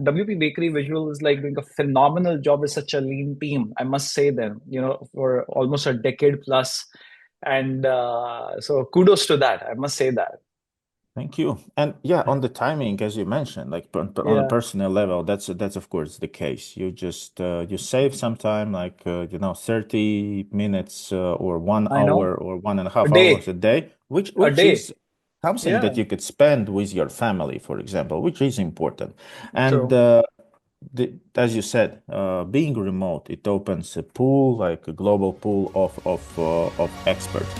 WP Bakery Visual is like doing a phenomenal job with such a lean team. I must say them, for almost a decade plus. And so kudos to that. I must say that. Thank you. And yeah, on the timing, as you mentioned, like on a Yeah, personal level, that's of course the case. You just you save some time, like 30 minutes or one I know. hour or one and a A half hours day, a day, which a which day. is something Yeah, that you could spend with your family, for example, which is important. And true. as you said, being remote, it opens a pool, like a global pool of experts.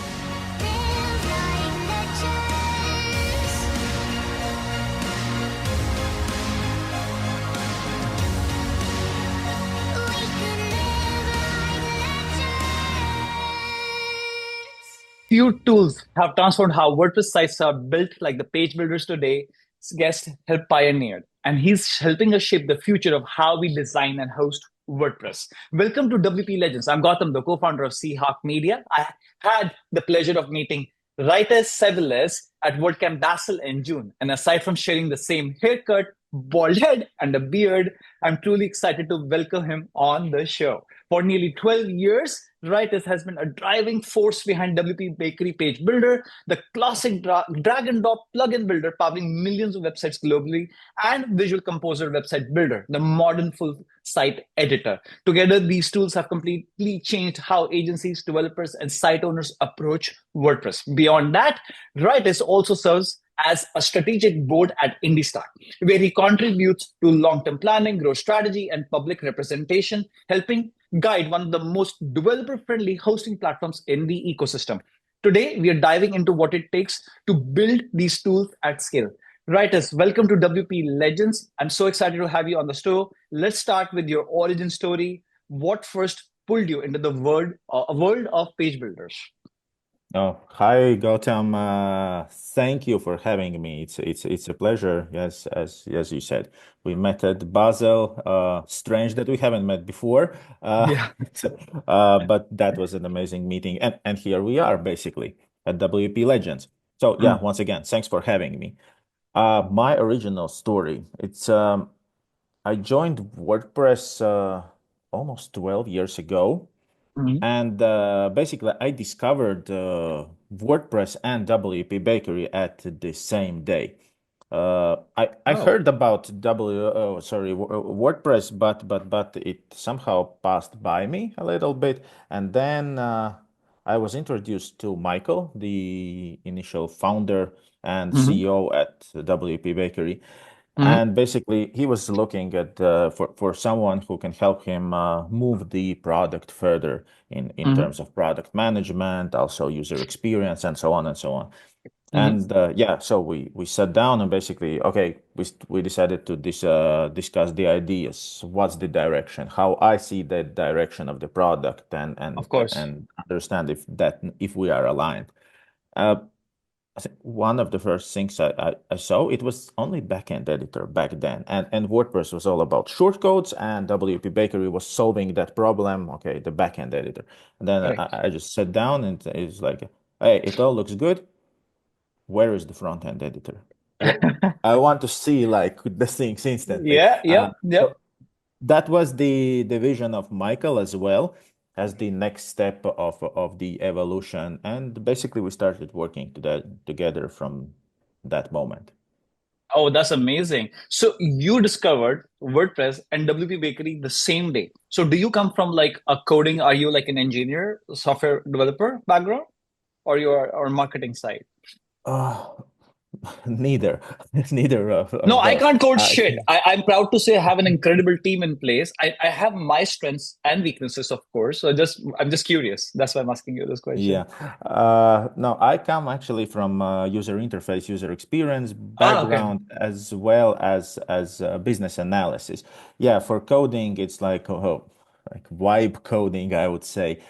Few tools have transformed how WordPress sites are built, like the page builders today. Guest helped pioneered, and he's helping us shape the future of how we design and host WordPress. Welcome to WP Legends. I'm Gautam, the co-founder of Seahawk Media. I had the pleasure of meeting Raites Seviles at WordCamp Basel in June. And aside from sharing the same haircut, bald head, and a beard, I'm truly excited to welcome him on the show. For nearly 12 years, Raites has been a driving force behind WP Bakery Page Builder, the classic drag and drop plugin builder powering millions of websites globally, and Visual Composer Website Builder, the modern full site editor. Together, these tools have completely changed how agencies, developers, and site owners approach WordPress. Beyond that, Raites also serves as a strategic board at IndyStar, where he contributes to long-term planning, growth strategy, and public representation, helping guide one of the most developer-friendly hosting platforms in the ecosystem. Today, we are diving into what it takes to build these tools at scale. Writers, welcome to WP Legends. I'm so excited to have you on the show. Let's start with your origin story. What first pulled you into the world of page builders? Oh, hi, Gautam. Thank you for having me. It's a pleasure. Yes, as you said, we met at Basel. Strange that we haven't met before. Yeah. But that was an amazing meeting, and here we are basically at WP Legends. So yeah, Mm. once again, thanks for having me. My original story. It's I joined WordPress almost 12 years ago. Mm. And basically, I discovered WordPress and WP Bakery at the same day. I Oh, heard about WordPress, but it somehow passed by me a little bit, and then I was introduced to Michael, the initial founder and hmm CEO at WP Bakery, hmm and basically, he was looking at for someone who can help him move the product further in hmm terms of product management, also user experience, and so on and so on. hmm And yeah, so we sat down and basically, okay, we decided to discuss the ideas. What's the direction? How I see the direction of the product, of course. and understand if we are aligned. Uh, I think one of the first things I saw, it was only backend editor back then, and WordPress was all about shortcodes, and WP Bakery was solving that problem. Okay, the backend editor. And then Correct. I just sat down and it's like, hey, it all looks good. Where is the front end editor? What I want to see like the things instantly. Yeah, yep, So yep. that was the vision of Michael as well as the next step of the evolution. And basically, we started working together from that moment. Oh, that's amazing. So you discovered WordPress and WP Bakery the same day. So do you come from like a coding? Are you like an engineer, software developer background, or you're or marketing side? Uh, neither, neither No, of I those. can't code shit. I'm proud to say I have an incredible team in place. I have my strengths and weaknesses, of course. So I'm just curious. That's why I'm asking you this question. Yeah. No, I come actually from user interface, user experience Ah, okay. background, as well as business analysis. Yeah, for coding, it's like like vibe coding, I would say.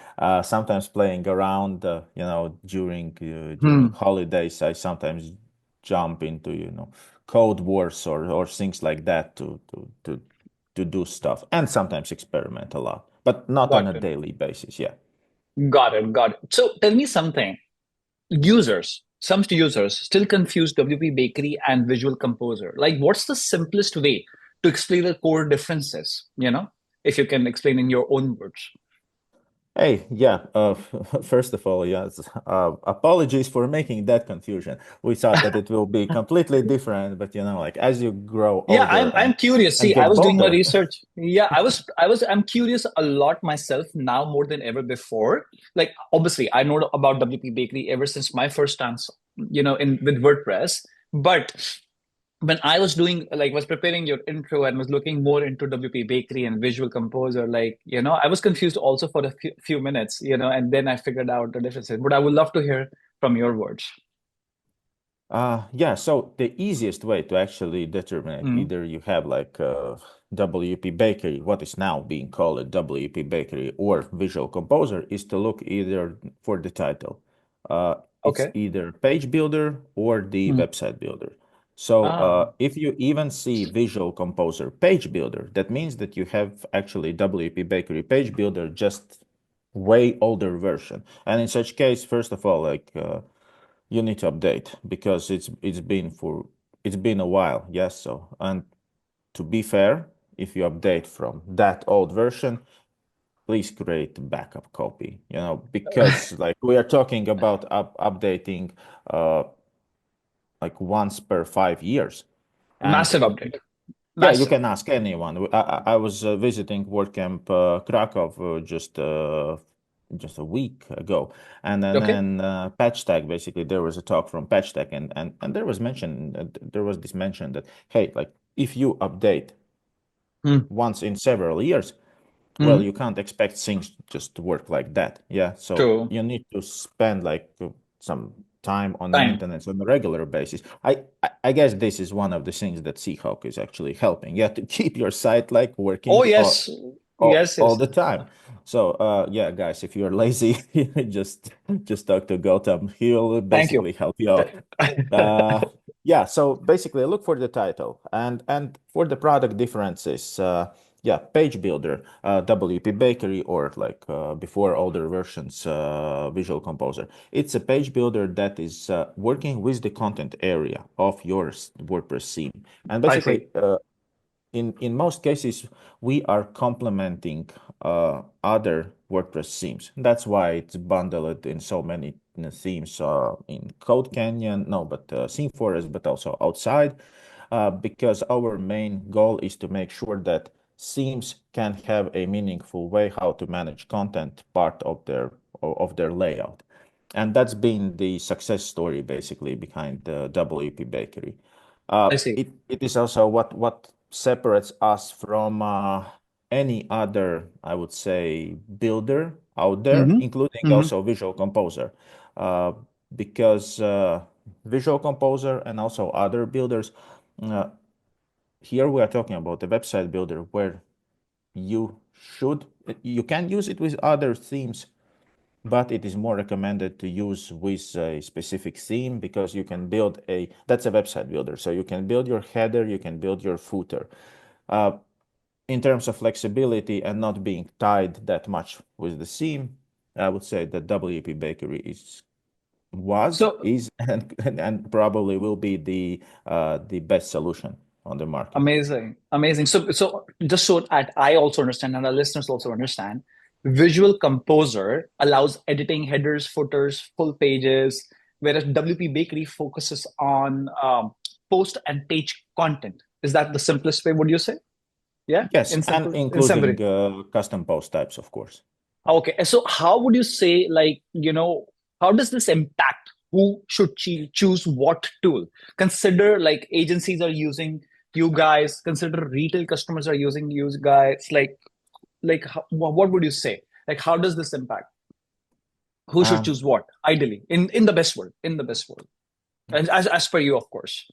Sometimes playing around, during Hmm. holidays, I sometimes jump into, code wars or things like that to do stuff, and sometimes experiment a lot, but not on a Got it. daily basis. Yeah. Got it. Got it. So tell me something. Some users still confuse WP Bakery and Visual Composer. Like, what's the simplest way to explain the core differences, if you can explain in your own words. Hey, yeah. First of all, yes. Apologies for making that confusion. We thought that it will be completely different, but like as you grow Yeah, older I'm curious. and See, I get was doing my bolder. research. Yeah, I'm curious a lot myself now more than ever before. Like obviously I know about WP Bakery ever since my first dance, in with WordPress. But when I was doing was preparing your intro and was looking more into WP Bakery and Visual Composer, I was confused also for a few minutes, and then I figured out the differences. But I would love to hear from your words. Yeah, so the easiest way to actually determine it, Mm, either you have like WP Bakery, what is now being called a WP Bakery, or Visual Composer, is to look either for the title. It's okay. either Page Builder or the Mm. Website Builder. So Ah, if you even see Visual Composer Page Builder, that means that you have actually WP Bakery Page Builder, just way older version. And in such case, first of all, you need to update because it's been a while. Yes, so and to be fair, if you update from that old version, please create a backup copy, because like we are talking about updating uh like once per 5 years. And massive update. yeah, you Massive. can ask anyone. I was visiting WordCamp Krakow just a week ago, and Okay. then Patch Tag, basically there was a talk from Patch Tag, and there was this mention that, hey, like if you update Mm. once in several years, well, Mm. you can't expect things just to work like that. Yeah, so True. you need to spend like some time on Time. maintenance on a regular basis. I guess this is one of the things that Seahawk is actually helping. Yeah, to keep your site like Oh working yes. all Yes. the time. So yeah, guys, if you're lazy, just talk to Gautam. He'll Thank you. basically help you out. Uh, yeah, so basically look for the title and for the product differences. Yeah, Page Builder, WP Bakery, or like before older versions, Visual Composer. It's a page builder that is working with the content area of your WordPress theme. And I see. basically, in most cases, we are complementing other WordPress themes. That's why it's bundled in so many themes in Code Canyon, no, but Theme Forest, but also outside, because our main goal is to make sure that themes can have a meaningful way how to manage content part of their layout. And that's been the success story basically behind the WP Bakery. I see. It is also what separates us from any other, I would say, builder out there, Mm-hmm. including Mm-hmm. also Visual Composer, uh, because Visual Composer and also other builders. Uh, Here we are talking about the website builder where you you can use it with other themes, but it is more recommended to use with a specific theme because you can build that's a website builder. So you can build your header, you can build your footer. Uh, in terms of flexibility and not being tied that much with the theme, I would say that WP Bakery So is, and probably will be the best solution on the market. amazing, amazing. So just so that I also understand and our listeners also understand, Visual Composer allows editing headers, footers, full pages, whereas WP Bakery focuses on post and page content. Is that the simplest way? Would you say? Yeah, Yes, in and simple, in including summary. custom post types, of course. Okay, so how would you say, how does this impact who should choose what tool? Consider like agencies are using you guys. Consider retail customers are using you guys. What would you say? Like, how does this impact? Who should Um, choose what? Ideally, in the best world, and as per you, of course.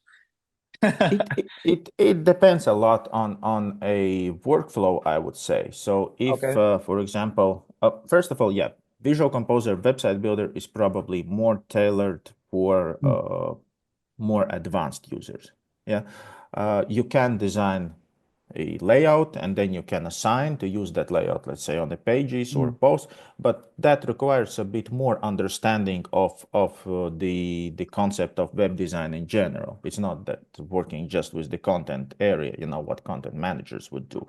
it depends a lot on a workflow, I would say. So if, Okay. for example, first of all, yeah, Visual Composer Website Builder is probably more tailored for more advanced users. Yeah, you can design a layout, and then you can assign to use that layout, let's say on the pages or posts. But that requires a bit more understanding of the concept of web design in general. It's not that working just with the content area, what content managers would do.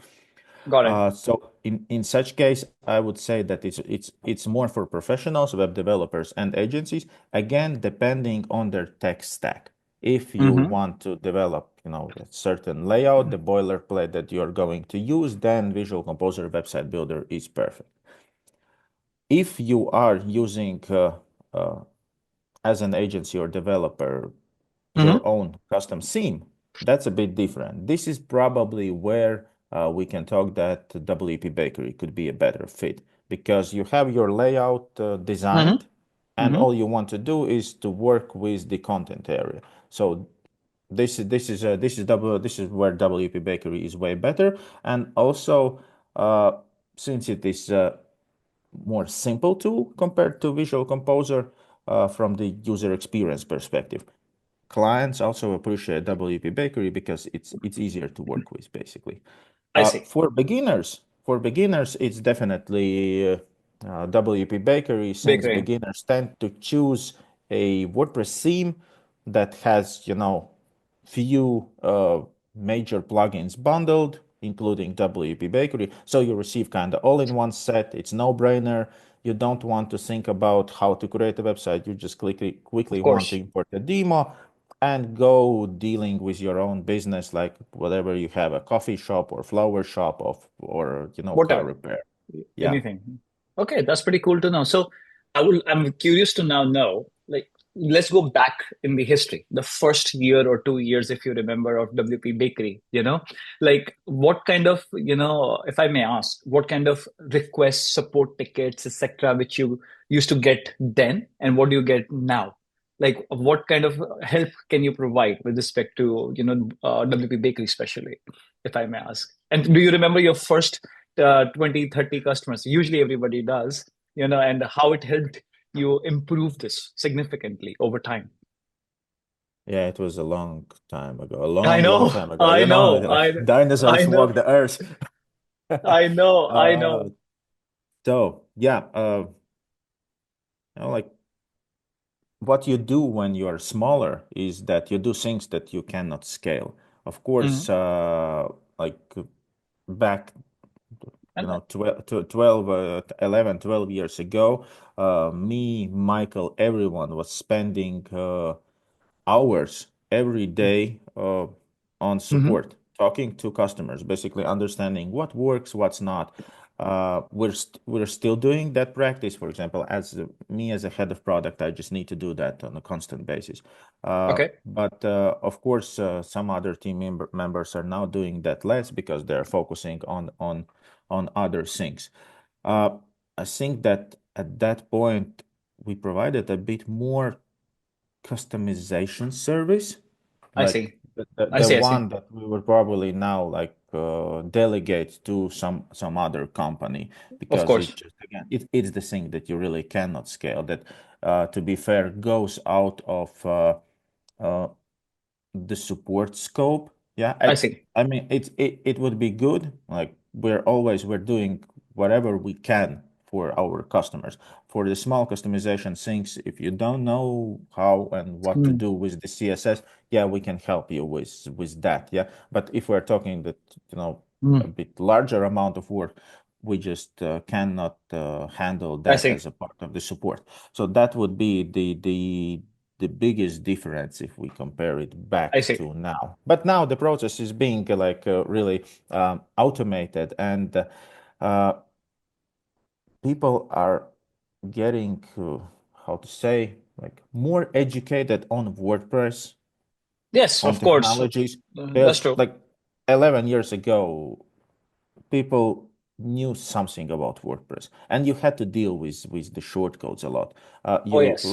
Got it. So in such case, I would say that it's more for professionals, web developers, and agencies. Again, depending on their tech stack. If you Mm-hmm. want to develop, a certain layout, the boilerplate that you're going to use, then Visual Composer Website Builder is perfect. If you are using as an agency or developer Mm-hmm. your own custom theme, that's a bit different. This is probably where we can talk that WP Bakery could be a better fit because you have your layout designed, Mm-hmm. and Mm-hmm. all you want to do is to work with the content area. So this is where WP Bakery is way better, and also since it is more simple tool compared to Visual Composer from the user experience perspective. Clients also appreciate WP Bakery because it's easier to work with, basically. I see. For beginners, it's definitely WP Bakery, since Bakery. beginners tend to choose a WordPress theme that has, few major plugins bundled, including WP Bakery. So you receive kind of all-in-one set. It's no-brainer. You don't want to think about how to create a website. You just quickly Of want to course. import a demo and go dealing with your own business, like whatever you have, a coffee shop or flower shop or car Whatever. repair. Yeah. Anything. Okay, that's pretty cool to know. So I'm curious to now know, like, let's go back in the history, the first year or 2 years, if you remember, of WP Bakery, like what kind of, if I may ask, what kind of requests, support tickets, etc., which you used to get then, and what do you get now? Like, what kind of help can you provide with respect to, WP Bakery, especially, if I may ask? And do you remember your first 20, 30 customers? Usually everybody does, and how it helped you improve this significantly over time. Yeah, it was a long time ago, a I long, long know, time ago. I know, Like I dinosaurs know, walk the earth. I know, I Uh, know. so yeah, like what you do when you are smaller is that you do things that you cannot scale. Of Mhm. course, like back, And 12, 11, 12 years ago, me, Michael, everyone was spending hours every day on Mhm. support, talking to customers, basically understanding what works, what's not. We're still doing that practice. For example, me as a head of product, I just need to do that on a constant basis. Okay, But of course, some other team members are now doing that less because they're focusing on other things. Uh, I think that at that point we provided a bit more customization service, I like see. the I see. one that we will probably now like delegate to some other company, Of because course. it just, again, it's the thing that you really cannot scale, that to be fair goes out of uh, the support scope. Yeah, I see. I mean it would be good. Like we're doing whatever we can for our customers. For the small customization things, if you don't know how and what to Mm. do with the CSS, yeah, we can help you with that. Yeah, but if we're talking that, a Mm. bit larger amount of work, we just cannot handle I that see. as a part of the support. So that would be the biggest difference if we compare it I back see. to now. But now the process is being like really automated, and uh, people are getting, how to say, like more educated on WordPress, Yes, on of course. technologies. That's Because true. like 11 years ago, people knew something about WordPress, and you had to deal with the shortcodes a lot. Oh, yes.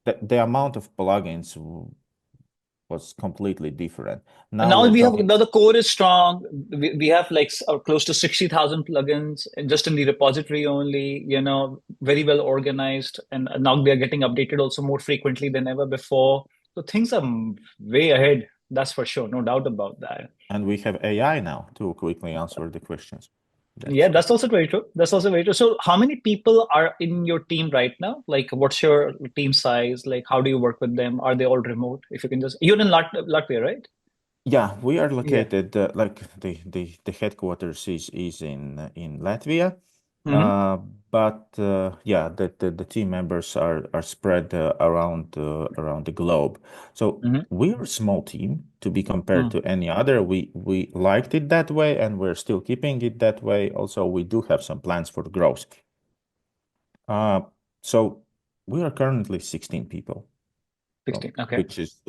The amount of plugins was completely different. And Now now we're we have talking. now the core is strong. We have like close to 60,000 plugins just in the repository only, very well organized. And now they are getting updated also more frequently than ever before. So things are way ahead. That's for sure. No doubt about that. And we have AI now to quickly answer the questions. Yeah, That's that's also very true. That's also very true. So, how many people are in your team right now? Like, what's your team size? Like, how do you work with them? Are they all remote? If you can just, you're in Latvia, right? Yeah, we are Yeah. located like the headquarters is in Latvia. Hmm. Uh, but yeah, the team members are spread around the globe. So Hmm. we're a small team to be compared to any other. We liked it that way, and we're still keeping it that way. Also, we do have some plans for growth. Uh, so we are currently 16 people. 16. Okay. Which is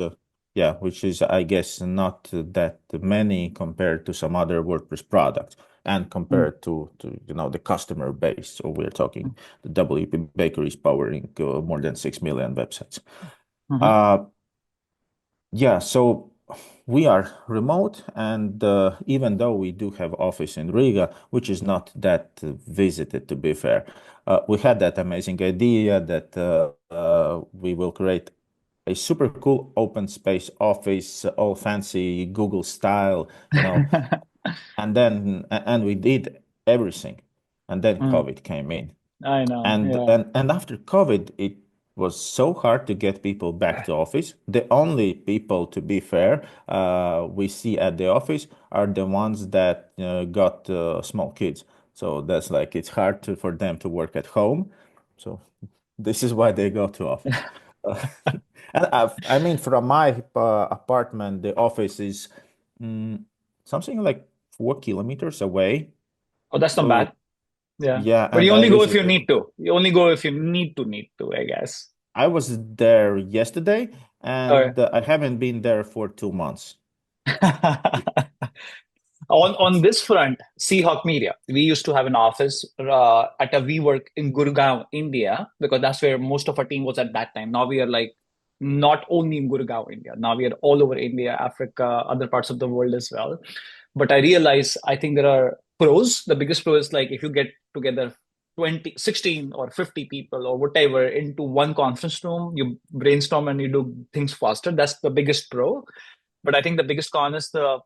yeah, which is I guess not that many compared to some other WordPress products and compared to the customer base. So we're talking the WP Bakery is powering more than 6 million websites. Mm-hmm. Uh, yeah, so we are remote, and even though we do have office in Riga, which is not that visited, to be fair, we had that amazing idea that we will create a super cool open space office, all fancy Google style, and we did everything, and then Mm, COVID came in. I know. And Yeah. and and after COVID, it was so hard to get people back to office. The only people, to be fair, we see at the office are the ones that got small kids. So that's like it's hard for them to work at home. So this is why they go to office. Uh, and I mean, from my apartment, the office is mm, something like 4 kilometers away. Oh, that's not So bad. Yeah. yeah, But and you I only go if you visited. need to. You only go if you need to, I guess. I was there yesterday, Okay. and I haven't been there for 2 months. On this front, Seahawk Media, we used to have an office at a WeWork in Gurgaon, India, because that's where most of our team was at that time. Now we are like not only in Gurgaon, India. Now we are all over India, Africa, other parts of the world as well. But I realize I think there are pros. The biggest pro is like if you get together 20, 16 or 50 people or whatever into one conference room, you brainstorm and you do things faster. That's the biggest pro. But I think the biggest con is the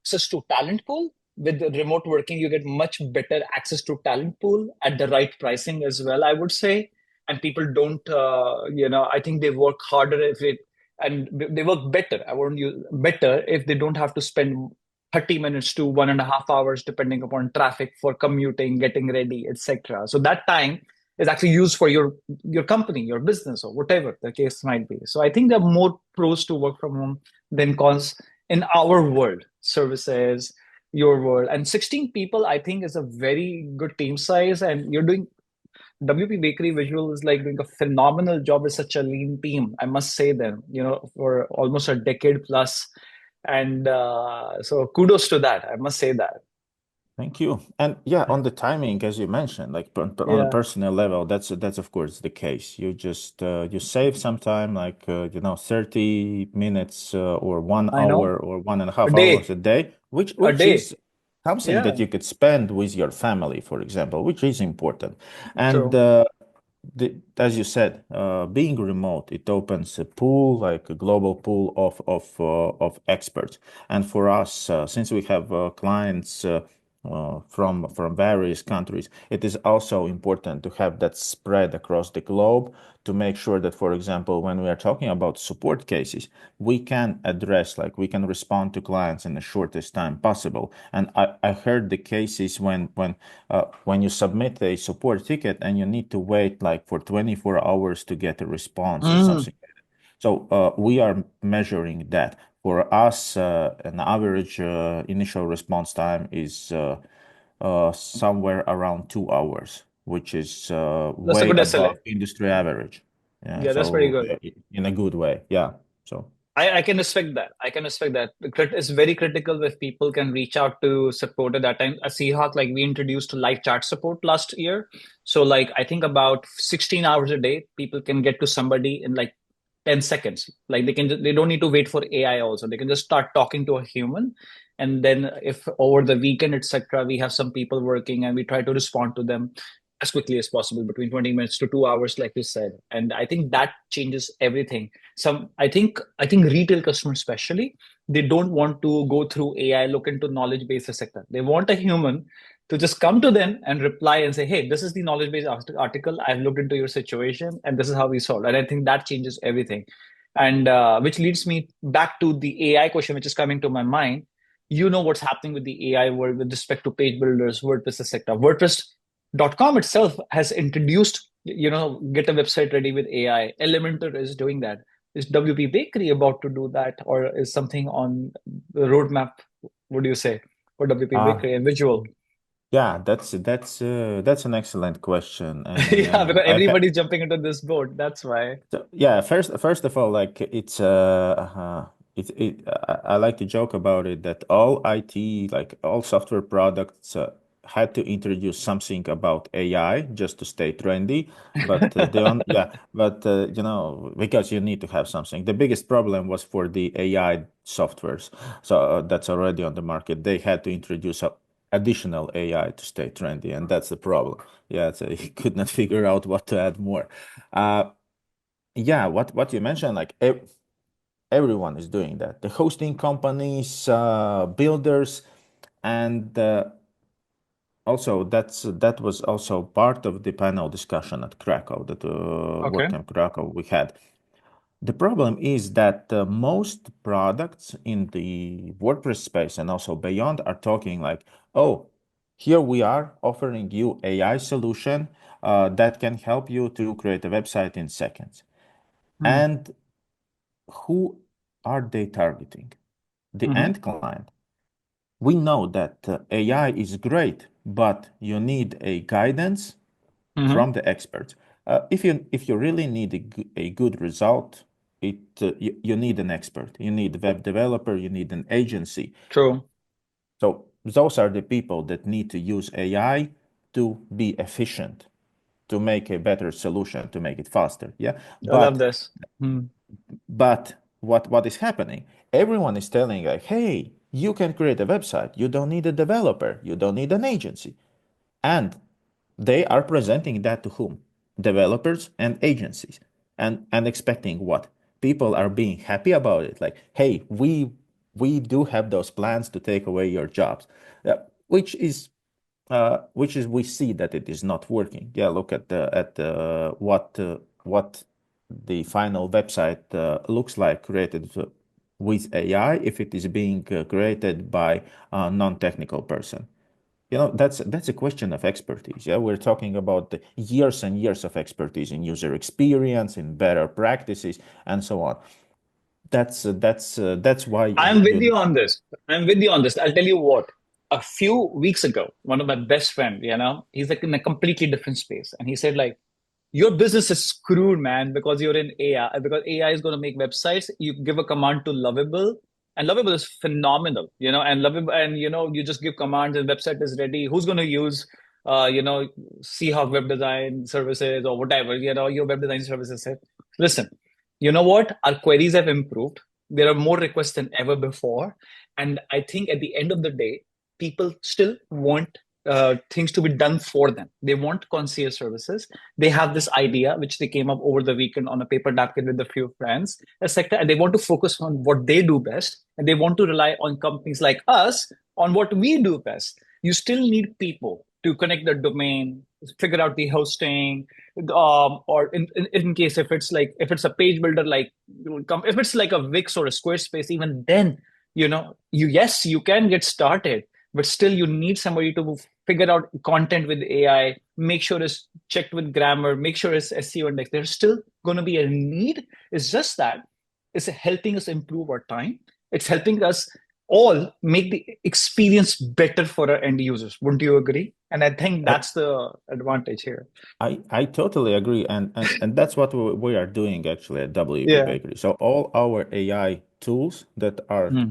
access to talent pool. With the remote working, you get much better access to talent pool at the right pricing as well, I would say. And people don't, I think they work harder if it, and they work better. I wouldn't use better if they don't have to spend 30 minutes to 1.5 hours, depending upon traffic for commuting, getting ready, etc. So that time is actually used for your company, your business, or whatever the case might be. So I think there are more pros to work from home than cons in our world, services, your world. And 16 people, I think, is a very good team size. And you're doing WP Bakery Visual is like doing a phenomenal job with such a lean team. I must say them, for almost a decade plus. And so kudos to that. I must say that. Thank you. And yeah, on the timing, as you mentioned, like on a Yeah, personal level, that's of course the case. You just you save some time, like 30 minutes or one I know. hour or one and a A half hours day, a day, which a which day. is something that Yeah, you could spend with your family, for example, which is important. And true. as you said, being remote, it opens a pool, like a global pool of experts. And for us, since we have clients from various countries, it is also important to have that spread across the globe to make sure that, for example, when we are talking about support cases, we can address, like we can respond to clients in the shortest time possible. And I heard the cases when you submit a support ticket and you need to wait like for 24 hours to get a response or Mm. something. So we are measuring that. For us, an average initial response time is somewhere around 2 hours, which is That's a way good SLA. above industry average. Yeah, Yeah, that's pretty so good. in a good way. Yeah. So I can respect that. I can respect that. It's very critical if people can reach out to support at that time. At Seahawk, like we introduced live chat support last year. So like I think about 16 hours a day, people can get to somebody in like 10 seconds. Like they don't need to wait for AI also. They can just start talking to a human. And then if over the weekend, etc., we have some people working and we try to respond to them. as quickly as possible, between 20 minutes to 2 hours, like you said. And I think that changes everything. I think retail customers especially, they don't want to go through AI, look into knowledge base, etc. They want a human to just come to them and reply and say, hey, this is the knowledge base article. I've looked into your situation and this is how we solve. And I think that changes everything. And which leads me back to the AI question, which is coming to my mind. You know what's happening with the AI world with respect to page builders, WordPress, etc. WordPress.com itself has introduced, get a website ready with AI. Elementor is doing that. Is WP Bakery about to do that, or is something on the roadmap? What do you say for WP Uh, Bakery and Visual? yeah, that's an excellent question, and Yeah, because I have. everybody's jumping into this boat. That's why. So, yeah, first of all, like I like to joke about it that all IT, like all software products, had to introduce something about AI just to stay trendy. But the on yeah, but because you need to have something. The biggest problem was for the AI softwares, so that's already on the market. They had to introduce additional AI to stay trendy, and that's the problem. Yeah, so he could not figure out what to add more. Uh, yeah, what you mentioned, like everyone is doing that. The hosting companies, builders, and also that was also part of the panel discussion at Krakow, that Okay. WordCamp Krakow we had. The problem is that most products in the WordPress space and also beyond are talking like, oh, here we are offering you AI solution that can help you to create a website in seconds. Hmm. And who are they targeting? The Mm-hmm. end client. We know that AI is great, but you need a guidance Mm-hmm. from the experts. If you really need a good result, you need an expert. You need a web developer. You need an agency. True. So those are the people that need to use AI to be efficient, to make a better solution, to make it faster. Yeah, I love but this. Hmm. But what is happening? Everyone is telling like, hey, you can create a website. You don't need a developer. You don't need an agency. And they are presenting that to whom? Developers and agencies. And expecting what? People are being happy about it. Like, hey, we do have those plans to take away your jobs. Which is we see that it is not working. Yeah, look at what the final website looks like created with AI if it is being created by a non-technical person. That's a question of expertise. Yeah, we're talking about the years and years of expertise in user experience, in better practices, and so on. That's why I'm with you. you on this. I'm with you on this. I'll tell you what. A few weeks ago, one of my best friend, he's like in a completely different space, and he said like, "Your business is screwed, man, because you're in AI. Because AI is going to make websites. You give a command to Lovable, and Lovable is phenomenal, and Lovable, and you just give commands, and website is ready. Who's going to use, Seahawk web design services or whatever, your web design services? Listen, you know what? Our queries have improved. There are more requests than ever before. And I think at the end of the day, people still want things to be done for them. They want concierge services. They have this idea, which they came up over the weekend on a paper napkin with a few friends, etc. And they want to focus on what they do best. And they want to rely on companies like us on what we do best. You still need people to connect the domain, figure out the hosting, or in case if it's a page builder like if it's like a Wix or a Squarespace, even then you can get started, but still you need somebody to figure out content with AI, make sure it's checked with grammar, make sure it's SEO index. There's still going to be a need. It's just that it's helping us improve our time. It's helping us all make the experience better for our end users. Wouldn't you agree? And I think that's the advantage here. I totally agree, and that's what we are doing actually at WP Yeah. Bakery. So all our AI tools that are Hmm.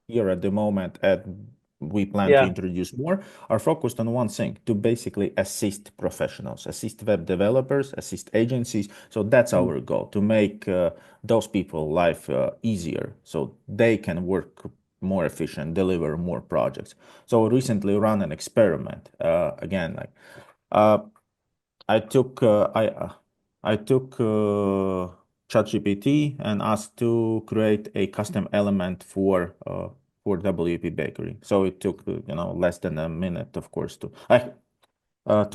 here at the moment, and we plan to Yeah. introduce more, are focused on one thing: to basically assist professionals, assist web developers, assist agencies. So that's Hmm. our goal, to make those people life easier, so they can work more efficient, deliver more projects. So we recently run an experiment again, like. Uh, I took I took ChatGPT and asked to create a custom element for WP Bakery. So it took less than a minute, of course, to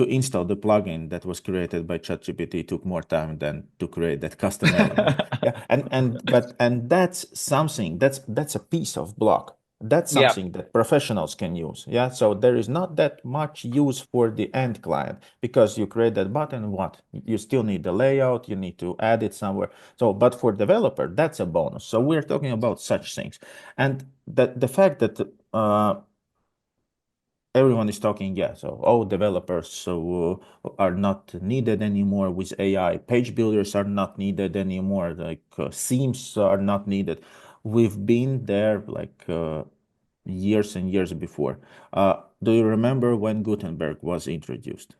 install the plugin that was created by ChatGPT took more time than to create that custom element. Yeah, and that's something that's a piece of block. That's Yeah. something that professionals can use. Yeah, so there is not that much use for the end client because you create that button. What you still need the layout, you need to add it somewhere. So, but for developer, that's a bonus. So we're talking about such things, and the fact that everyone is talking, yeah, so developers are not needed anymore with AI. Page builders are not needed anymore. Like themes are not needed. We've been there like years and years before. Do you remember when Gutenberg was introduced?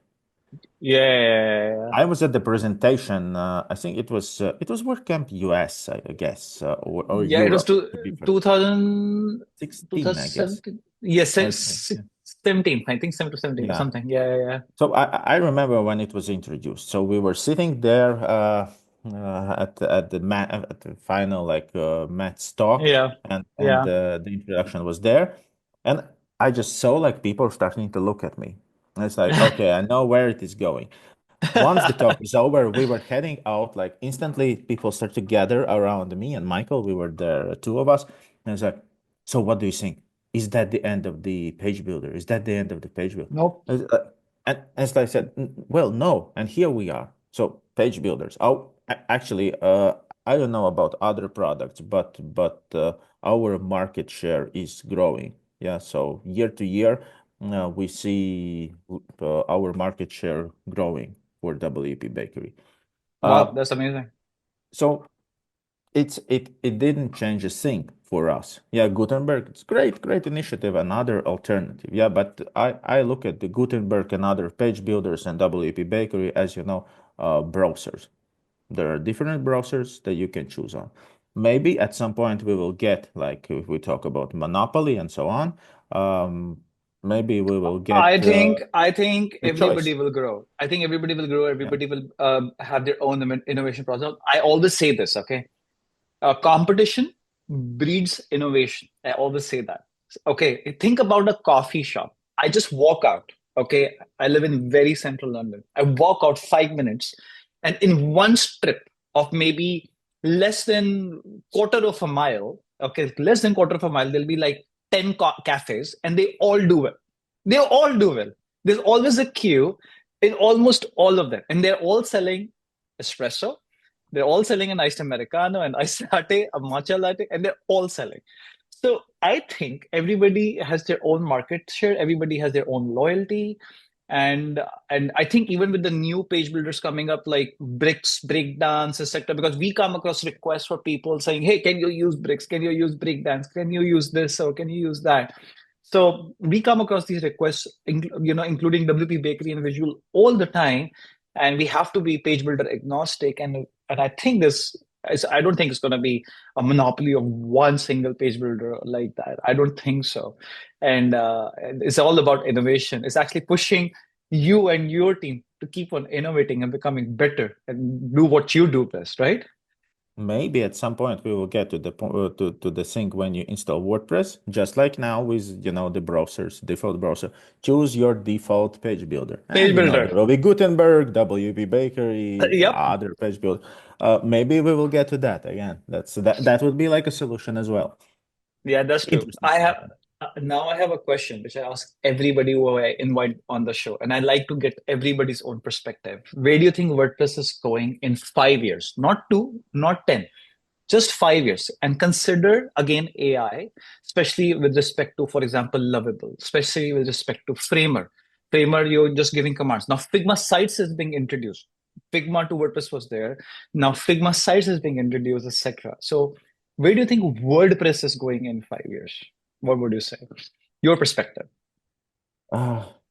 Yeah. I was at the presentation. I think it was WordCamp US, I guess, or Yeah, it was Europe two, to be fair. 2000, 16, I guess. 2017. Yes, Or, 17, I think 17 to 17 or yeah. something. Yeah. So I remember when it was introduced. So we were sitting there at the final like Matt's talk, Yeah. and Yeah. the introduction was there, and I just saw like people starting to look at me. And it's like, okay, I know where it is going. Once the talk is over, we were heading out. Like instantly, people start to gather around me and Michael. We were there, two of us, and it's like, so what do you think? Is that the end of the page builder? Is that the end of the page builder? Nope. And as I said, well, no, and here we are. So page builders. Oh, actually, I don't know about other products, but our market share is growing. Yeah, so year to year, we see our market share growing for WP Bakery. Wow, Uh, that's amazing. so it didn't change a thing for us. Yeah, Gutenberg, it's great initiative, another alternative. Yeah, but I look at the Gutenberg and other page builders and WP Bakery as browsers. There are different browsers that you can choose on. Maybe at some point we will get like if we talk about monopoly and so on. Maybe we will get I think the choice. everybody will grow. I think everybody will grow. Yeah. Everybody will have their own innovation process. I always say this, okay? Competition breeds innovation. I always say that. Okay, think about a coffee shop. I just walk out. Okay, I live in very central London. I walk out 5 minutes, and in one strip of maybe less than quarter of a mile, okay, less than quarter of a mile, there'll be like 10 cafes, and they all do well. They all do well. There's always a queue in almost all of them, and they're all selling espresso, they're all selling an iced Americano, an iced latte, a matcha latte, and they're all selling. So I think everybody has their own market share, everybody has their own loyalty. And I think even with the new page builders coming up like Bricks, Breakdance, etc., because we come across requests for people saying, hey, can you use Bricks? Can you use Breakdance? Can you use this or can you use that? So we come across these requests, including WP Bakery and Visual all the time, and we have to be page builder agnostic. And I think I don't think it's going to be a monopoly of one single page builder like that. I don't think so. And it's all about innovation. It's actually pushing you and your team to keep on innovating and becoming better and do what you do best, right? Maybe at some point we will get to the to the thing when you install WordPress, just like now with the browsers, default browser. Choose your default page builder, and Page there builder. will be Gutenberg, WP Bakery, Yep. other page builder. Maybe we will get to that again. That would be like a solution as well. Yeah, that's true. Interesting I stuff. have Now I have a question which I ask everybody who I invite on the show, and I like to get everybody's own perspective. Where do you think WordPress is going in 5 years? Not two, not 10, just 5 years. And consider again AI, especially with respect to, for example, Lovable, especially with respect to Framer. Framer, you're just giving commands. Now Figma Sites is being introduced. Figma to WordPress was there. Now Figma Sites is being introduced, etc. So where do you think WordPress is going in 5 years? What would you say? Your perspective.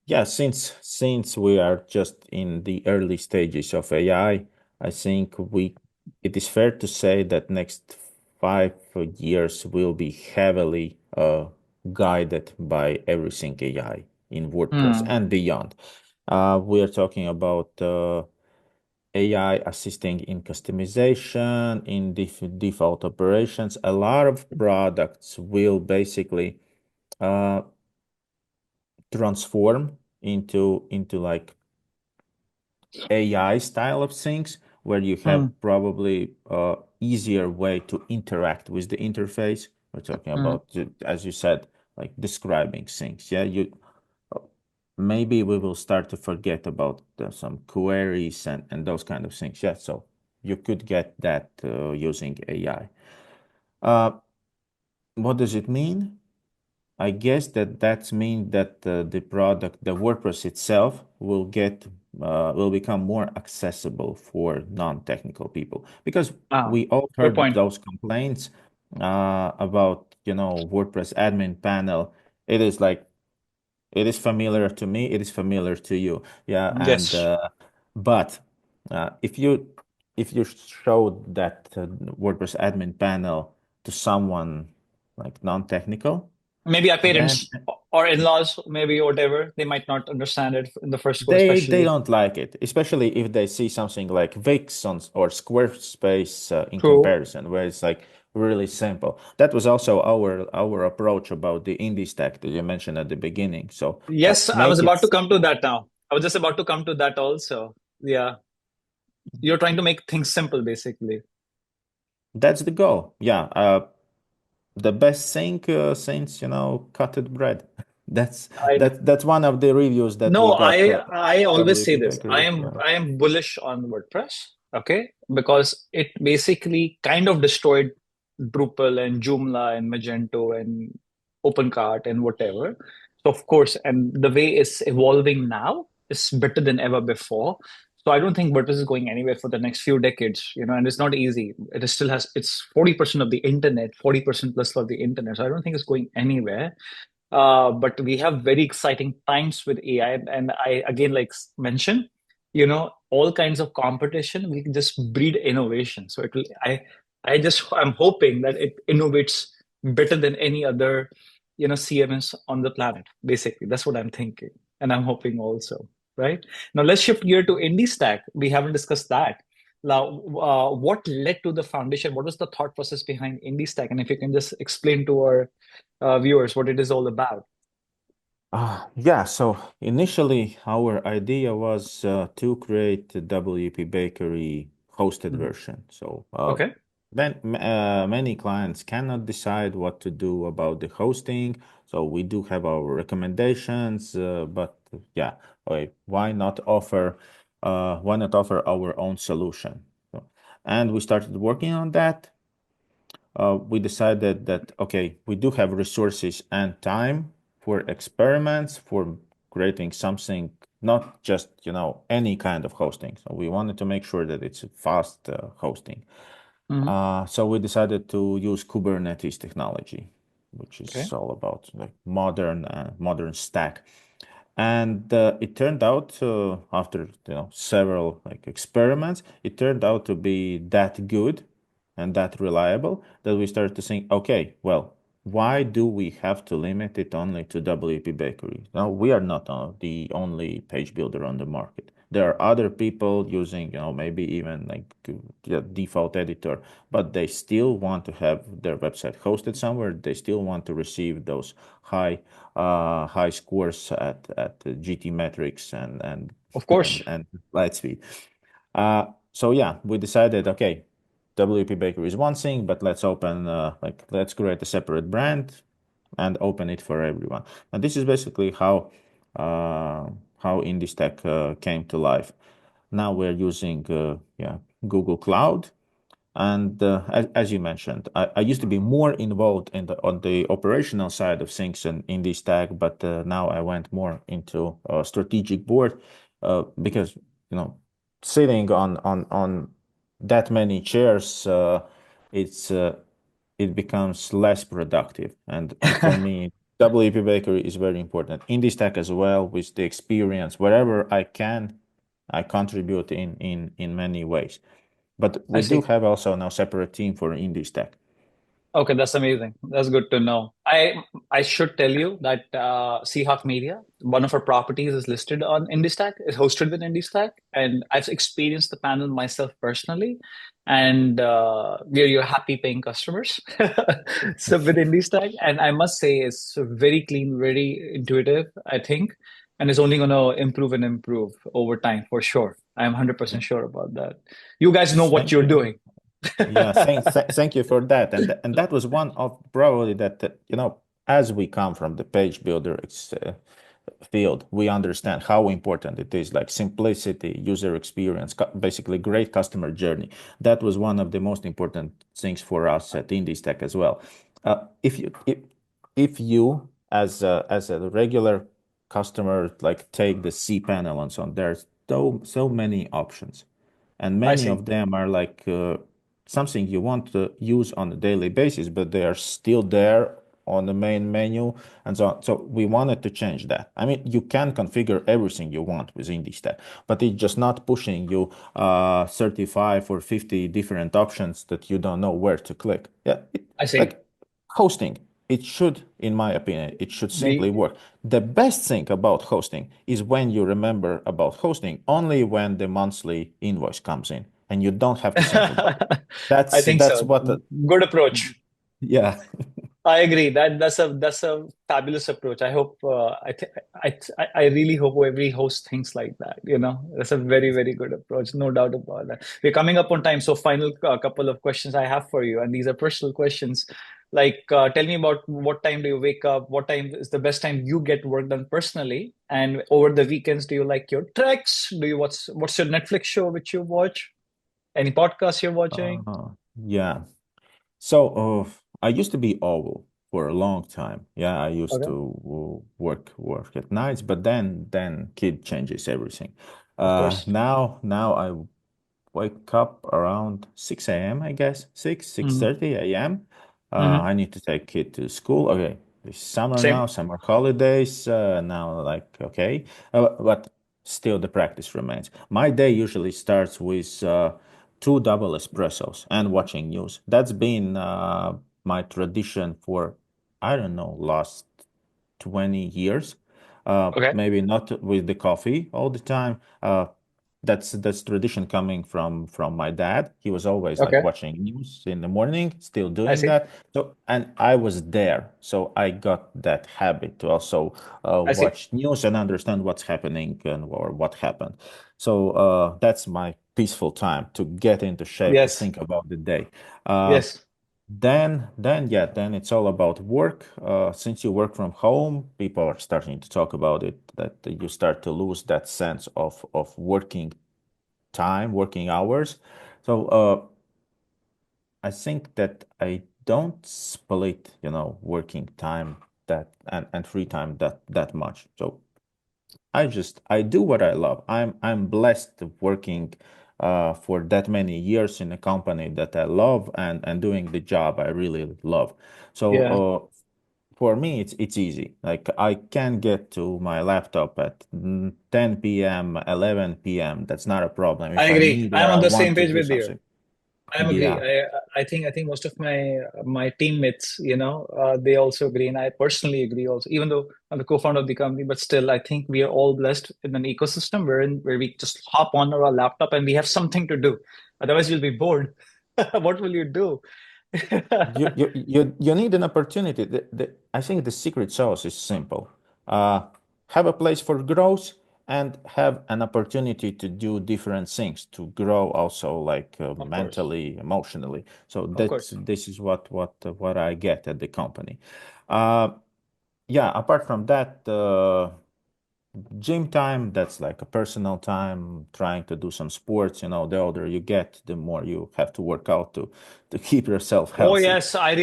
Yeah, since we are just in the early stages of AI, I think it is fair to say that next 5 years will be heavily guided by everything AI in WordPress Hmm. and beyond. We are talking about AI assisting in customization, in default operations. A lot of products will basically uh, transform into like AI style of things, where you have Hmm. probably easier way to interact with the interface. We're talking Hmm. about, as you said, like describing things. Yeah, you maybe we will start to forget about some queries and those kind of things. Yeah, so you could get that using AI. Uh, what does it mean? I guess that means that the product, the WordPress itself, will become more accessible for non-technical people, because Ah, we all good heard point. those complaints about WordPress admin panel. It is like, it is familiar to me. It is familiar to you. Yeah, and Yes. but if you show that WordPress admin panel to someone like non-technical, Maybe our then parents or in-laws, maybe whatever, they might not understand it in the first go, they especially. don't like it, especially if they see something like Wix or Squarespace in True. comparison, where it's like really simple. That was also our approach about the indie stack that you mentioned at the beginning. So Yes, I was make it about to come to simple. that now. I was just about to come to that also. Yeah. You're trying to make things simple, basically. That's the goal. Yeah. The best thing since cutted bread. That's I that's one of the reviews that we No, got I always say WP this. Bakery. I am bullish on WordPress, okay? Because it basically kind of destroyed Drupal and Joomla and Magento and OpenCart and whatever. So of course, and the way it's evolving now is better than ever before. So I don't think WordPress is going anywhere for the next few decades, and it's not easy. It is still has it's 40% of the internet, 40% plus of the internet. So I don't think it's going anywhere. But we have very exciting times with AI, and I again like mentioned, all kinds of competition will just breed innovation. So it will. I'm hoping that it innovates better than any other, CMS on the planet. Basically, that's what I'm thinking, and I'm hoping also. Right now, let's shift gear to Indie Stack. We haven't discussed that. Now, what led to the foundation? What was the thought process behind Indie Stack? And if you can just explain to our viewers what it is all about. Yeah, so initially our idea was to create a WP Bakery hosted Mhm. version. So Okay. many clients cannot decide what to do about the hosting. So we do have our recommendations, but yeah, okay, why not offer our own solution? So, and we started working on that. We decided that, okay, we do have resources and time for experiments, for creating something, not just, any kind of hosting. So we wanted to make sure that it's fast hosting. Mhm. So we decided to use Kubernetes technology, which Okay. is all about like modern stack. And it turned out, after several like experiments, it turned out to be that good and that reliable that we started to think, okay, well, why do we have to limit it only to WP Bakery? No, we are not the only page builder on the market. There are other people using, maybe even like the default editor, but they still want to have their website hosted somewhere. They still want to receive those high scores at GT metrics and Of course. and Lightspeed. So yeah, we decided, okay, WP Bakery is one thing, but let's create a separate brand and open it for everyone. And this is basically how IndieStack came to life. Now we're using Google Cloud, and as you mentioned, I used to be more involved on the operational side of things in this stack, but now I went more into strategic board because sitting on that many chairs, it's it becomes less productive. And for me, WP Bakery is very important. In this stack as well, with the experience, wherever I can, I contribute in many ways. But I we do see. have also now separate team for indie stack. Okay, that's amazing. That's good to know. I should tell you that Seahawk Media, one of our properties, is listed on IndieStack, is hosted with IndieStack, and I've experienced the panel myself personally, and we're your happy paying customers. So with IndieStack, and I must say it's very clean, very intuitive, I think, and it's only going to improve and improve over time for sure. I'm 100% sure about that. You guys know what Thank you're you. doing. Yeah, thank you for that. And that was one of probably that, as we come from the page builder field, we understand how important it is, like simplicity, user experience, basically great customer journey. That was one of the most important things for us at IndieStack as well. If you as a regular customer like take the cPanel and so on, there's so many options, and I many see. of them are like something you want to use on a daily basis, but they are still there on the main menu and so on. So we wanted to change that. I mean, you can configure everything you want within this tab, but it's just not pushing you 35 or 50 different options that you don't know where to click. Yeah, I see. like hosting. It should, in my opinion, it should simply We work. The best thing about hosting is when you remember about hosting only when the monthly invoice comes in and you don't have to think about it. I think That's so. what Good approach. yeah. I agree. That's a fabulous approach. I hope I really hope every host thinks like that. That's a very very good approach. No doubt about that. We're coming up on time, so final couple of questions I have for you, and these are personal questions. Like, tell me about what time do you wake up? What time is the best time you get work done personally? And over the weekends, do you like your treks? Do you what's your Netflix show which you watch? Any podcasts you're watching? Yeah. So I used to be owl for a long time. Yeah, I used Okay, to work at nights, but then kid changes everything. of course. Now I wake up around 6 a.m., I guess, 6, Hmm. 6:30 a.m. Hmm. I need to take kid to school. Okay, it's summer now, Same. summer holidays. Now, like, okay, but still the practice remains. My day usually starts with two double espressos and watching news. That's been my tradition for, I don't know, last 20 years. Okay. Maybe not with the coffee all the time. That's tradition coming from my dad. He was always like Okay. watching news in the morning, still I doing see. that. So, and I was there, so I got that habit to also I see. watch news and understand what's happening and or what happened. So that's my peaceful time to get into shape to Yes. think about the day. Uh, Yes. then it's all about work. Since you work from home, people are starting to talk about it, that you start to lose that sense of working time, working hours. So I think that I don't split, working time that and free time that much. So I do what I love. I'm blessed working for that many years in a company that I love and doing the job I really love. So Yeah. for me it's easy. Like I can get to my laptop at 10 p.m., 11 p.m. That's not a problem I if I agree. need I'm or on I the want same to page do with you. something. I agree. Yeah. I think most of my teammates, they also agree, and I personally agree also. Even though I'm the co-founder of the company, but still, I think we are all blessed in an ecosystem where we just hop on our laptop and we have something to do. Otherwise, you'll be bored. What will you do? You need an opportunity. I think the secret sauce is simple. Uh, have a place for growth and have an opportunity to do different things to grow also like Of course. mentally, emotionally. So Of that's course. this is what I get at the company. Uh, yeah, apart from that, gym time, that's like a personal time, trying to do some sports. The older you get, the more you have to work out to keep yourself Oh healthy. yes, I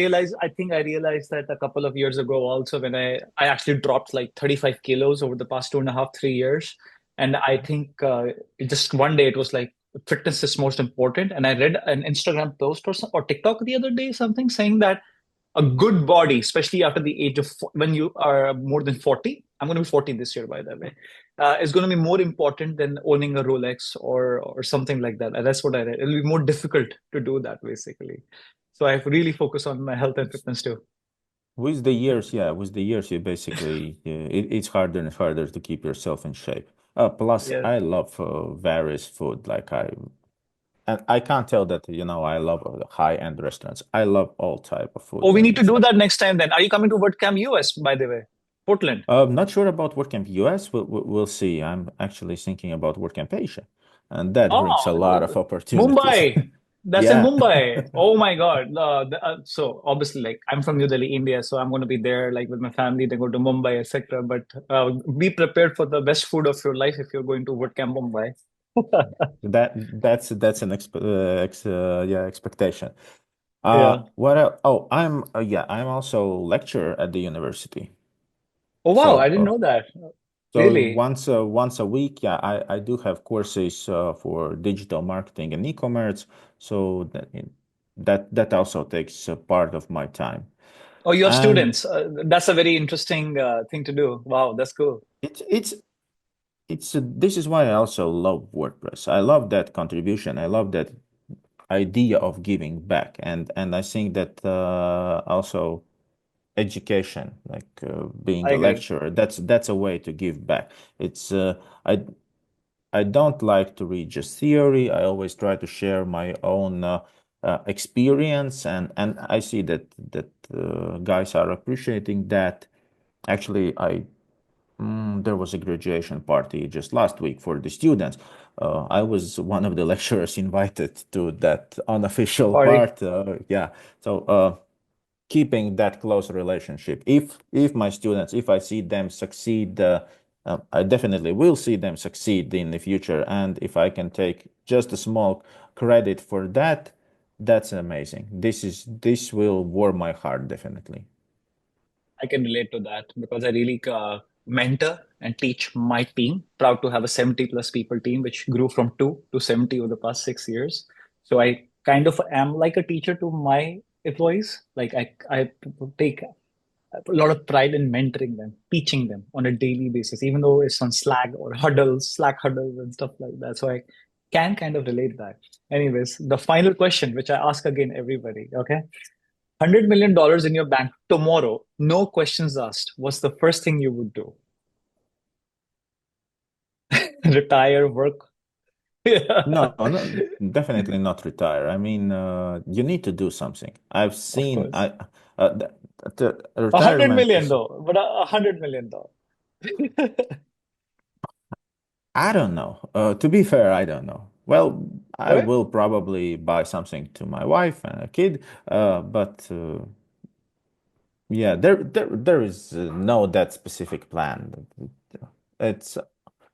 think I realized that a couple of years ago also when I actually dropped like 35 kilos over the past 2.5, 3 years. And I think just one day it was like fitness is most important. And I read an Instagram post or TikTok the other day, something saying that a good body, especially after the age of when you are more than 40, I'm going to be 40 this year, by the way, is going to be more important than owning a Rolex or something like that. And that's what I read. It'll be more difficult to do that, basically. So I really focus on my health and fitness too. With the years, yeah, with the years, you basically it's harder and harder to keep yourself in shape. Plus, Yeah. I love various food. And I can't tell that, I love high-end restaurants. I love all type of Oh, food. we need to It's do not. that next time then. Are you coming to WordCamp US, by the way? Portland. Not sure about WordCamp US. We'll see. I'm actually thinking about WordCamp Asia, and that brings a lot Oh, of opportunities. Mumbai. That's in Yeah. Mumbai. Oh my God. So obviously, like I'm from New Delhi, India, so I'm going to be there, like with my family. They go to Mumbai, etc. But be prepared for the best food of your life if you're going to WordCamp Mumbai. That's an expectation. Yeah. What else? Oh, I'm also lecturer at the university. Oh wow, I So didn't know that. so Really? once a week, yeah, I do have courses for digital marketing and e-commerce. So that also takes a part of my time. Oh, you have And students. That's a very interesting thing to do. Wow, that's cool. it's this is why I also love WordPress. I love that contribution. I love that idea of giving back, and I think that also education, like being I a agree. lecturer, that's a way to give back. It's I I don't like to read just theory. I always try to share my own experience, and I see that guys are appreciating that. Actually, there was a graduation party just last week for the students. I was one of the lecturers invited to that unofficial Sorry. part. Yeah, so keeping that close relationship. If my students, if I see them succeed, I definitely will see them succeed in the future. And if I can take just a small credit for that, that's amazing. This will warm my heart definitely. I can relate to that because I really mentor and teach my team. Proud to have a 70 plus people team, which grew from 2 to 70 over the past 6 years. So I kind of am like a teacher to my employees. Like I take a lot of pride in mentoring them, teaching them on a daily basis, even though it's on Slack or huddles, Slack huddles and stuff like that. So I can kind of relate that. Anyways, the final question, which I ask again everybody, okay? $100 million in your bank tomorrow, no questions asked. What's the first thing you would do? Retire, work? Yeah, No, definitely not retire. I mean, you need to do something. I've of seen course. the, the A hundred retirement million is. though, but a 100 million though. I don't know. To be fair, I don't know. Well, I Okay. will probably buy something to my wife and a kid, but yeah, there is no that specific plan. It's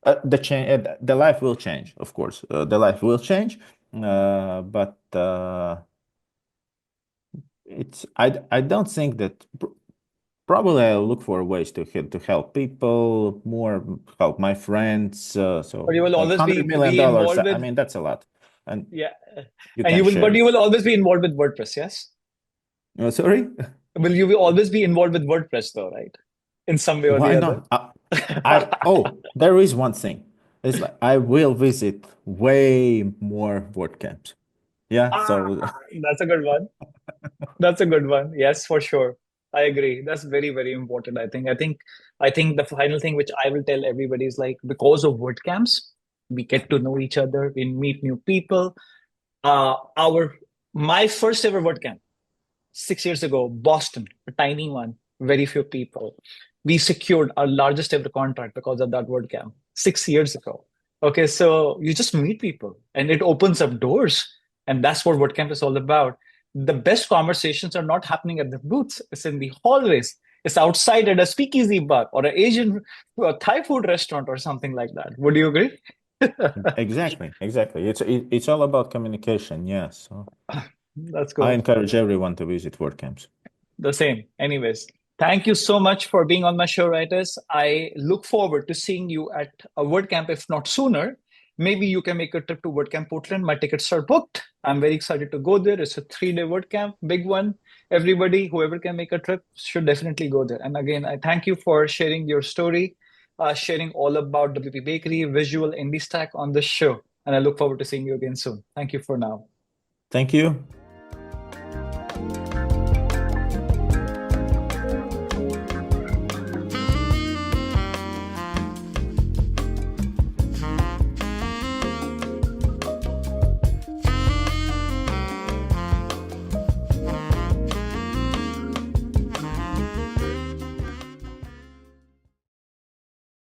the life will change, of course. The life will change, but I don't think that. Probably I'll look for ways to help people more, help my friends. But So you will like always $100 million, be involved I with, mean, that's a lot. And yeah, you and can but share you it. will always be involved with WordPress, yes? Sorry? Will you will always be involved with WordPress though, right? In some way or Why the other. not? There is one thing. It's like I will visit way more WordCamps. Yeah, Ah, so that's a good one. That's a good one. Yes, for sure. I agree. That's very, very important. I think the final thing which I will tell everybody is like because of WordCamps, we get to know each other, we meet new people. Our my first ever WordCamp 6 years ago, Boston, a tiny one, very few people. We secured our largest ever contract because of that WordCamp 6 years ago. Okay, so you just meet people and it opens up doors. And that's what WordCamp is all about. The best conversations are not happening at the booths, it's in the hallways. It's outside at a speakeasy bar or an Asian Thai food restaurant or something like that. Would you agree? exactly. It's all about communication. Yes. So That's I cool. encourage everyone to visit WordCamps. The same. Anyways, thank you so much for being on my show, writers. I look forward to seeing you at a WordCamp, if not sooner. Maybe you can make a trip to WordCamp Portland. My tickets are booked. I'm very excited to go there. It's a 3 day WordCamp, big one. Everybody, whoever can make a trip, should definitely go there. And again, I thank you for sharing your story, sharing all about WP Bakery, Visual Indie Stack on the show. And I look forward to seeing you again soon. Thank you for now. Thank you.